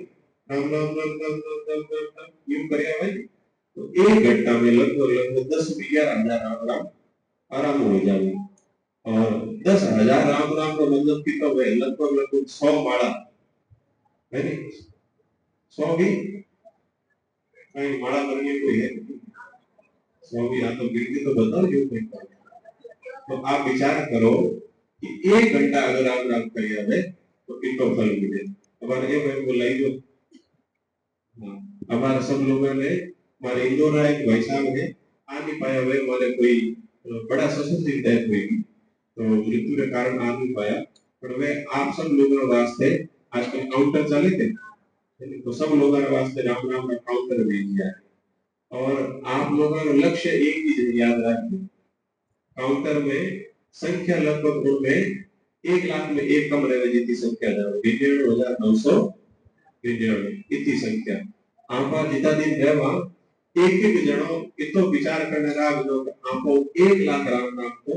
राम राम राम राम राम राम राम राम यूं करिया है, तो एक घंटा में लगभग 10-11 हजार राम राम आराम हो जाएगी। और 10,000 राम राम का मतलब कितना है, लगभग 100 माला है नहीं, 100 भी कहीं माला करनी कोई है, 100 भी आ तो गिनती तो बताओ जो कोई। तो आप विचार करो कि 1 घंटा अगर राम राम करिया है तो कितना फल मिले। हमारे ये मैं बोला ही जो हमारे सब लोगों ने, हमारे इंदौर एक भाई साहब है, आ नहीं पाया हुए, हमारे कोई बड़ा ससुर डेथ हुई तो मृत्यु के कारण आ नहीं पाया, पर वे आप सब लोगों वास्ते आजकल काउंटर चले थे, तो सब लोगों वास्ते राम राम का काउंटर भेज दिया है। और आप लोगों का लक्ष्य एक ही याद रखिए, काउंटर में संख्या लगभग उनमें 1 लाख में एक कम रहने जितनी संख्या जाओ 99,999 इतनी संख्या आप जितना दिन रहवा एक जनो इतो विचार करने का लोग आपको 1 लाख राम नाम को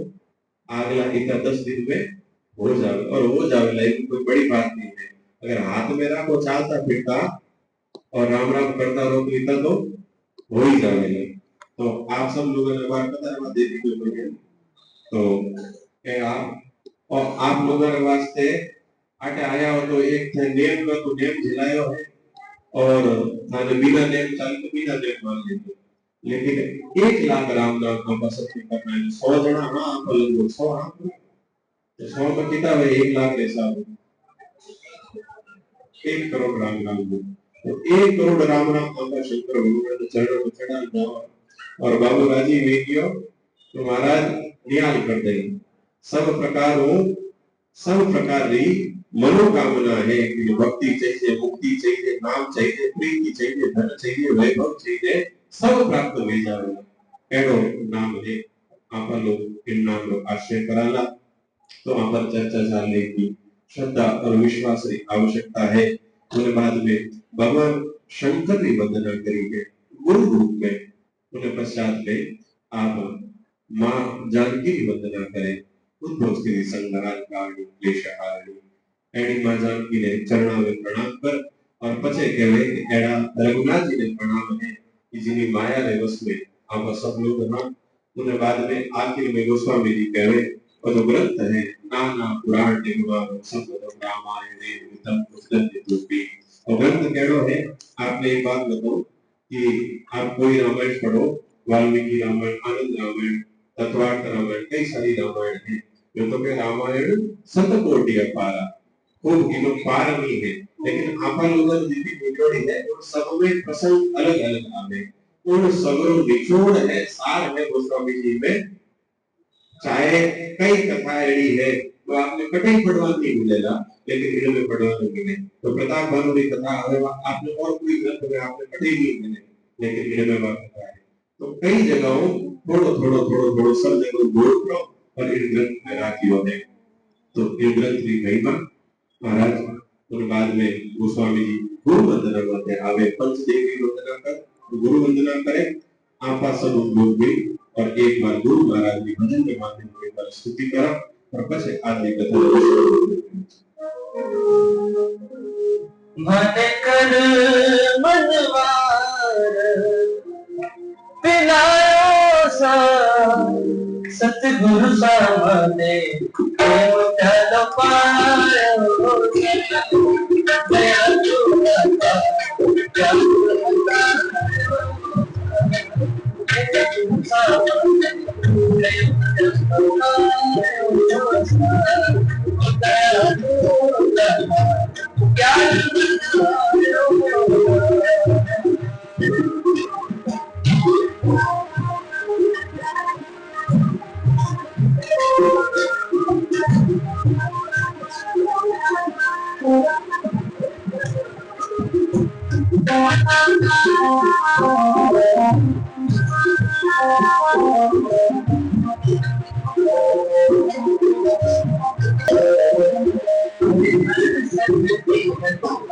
अगला इतना 10 दिन में हो जाए, और हो जाए लाइक कोई बड़ी बात नहीं है। अगर हाथ में रखो चालता फिरता और राम राम करता रहो तो इतना तो हो ही जाएगा। तो आप सब लोगों ने बात पता है देवी को बोलिए तो आप और आप लोगों के वास्ते आटे आया हो तो एक नेम का तो नेम झिलायो है, और थाने बिना नेम चाल तो बिना नेम मान लेते, लेकिन 1 लाख राम नाम का पसंद करना है। 100 जना हाँ आप लोग 100 हाँ तो 100 में कितना है 1 लाख ऐसा 1 करोड़ राम नाम को, तो 1 करोड़ राम नाम का शंकर भगवान के चरणों में चढ़ा जाओ और बाबू राजी वेगियो तो महाराज नियाल कर देंगे। सब प्रकार री मनोकामना है कि भक्ति चाहिए, मुक्ति चाहिए, नाम चाहिए, प्रीति चाहिए, धन चाहिए, वैभव चाहिए, सब प्राप्त हो जाएगा। एडो नाम है आप लोग इन नाम रो आश्रय कराला। तो आप पर चर्चा चलने की श्रद्धा और विश्वास की आवश्यकता है। उसके बाद में भगवान शंकर की वंदना करेंगे गुरु रूप में, उसके पश्चात में आप माँ जानकी की वंदना करें, उद्भव स्थिति संघार कारणि क्लेशहारिणी एडी माँ जानकी ने चरणा में प्रणाम कर और पछे कहे कि एड़ा रघुनाथ जी ने प्रणाम है कि जिनी माया रे वश में आप सब लोग ना। उन्हें बाद में आखिर में गोस्वामी जी कहे और जो ग्रंथ है नाना पुराण निगमार संपदम रामायण वितम पुस्तक रूपी। और ग्रंथ केड़ो है आपने एक बात बताओ कि आप कोई रामायण पढ़ो, वाल्मीकि रामायण, आनंद रामायण, तत्वार्थ रामायण, कई सारी रामायण है, जो तो के रामायण शतकोटि अपारा खूब किलो पार नहीं है, लेकिन आपा लोगों ने जितनी निचोड़ी है उन सब में प्रसंग अलग अलग आवे, उन सगरो निचोड़ है सार है गोस्वामी जी में। चाहे कई कथा एड़ी है तो आपने कहीं पढ़वा नहीं मिलेगा, लेकिन इनमें पढ़वा मिले। तो प्रताप भानु की कथा आपने और कोई ग्रंथ में आपने पढ़ी नहीं मिले, लेकिन इनमें वह कथा है। तो कई जगहों थोड़ो सब जगह बोल करो और इन ग्रंथ में राखियो है। तो इन ग्रंथ की महिमा महाराज उन बाद में गोस्वामी जी गुरु वंदना करते आवे, पंचदेवी वंदना कर गुरु वंदना करे आपा सब लोग भी, और एक बार गुरु महाराज की भजन के माध्यम से स्तुति करा પછી આગલી કથા मन कर मनवार पिलायो सा सतगुरु सामने प्रेम चल पायो दया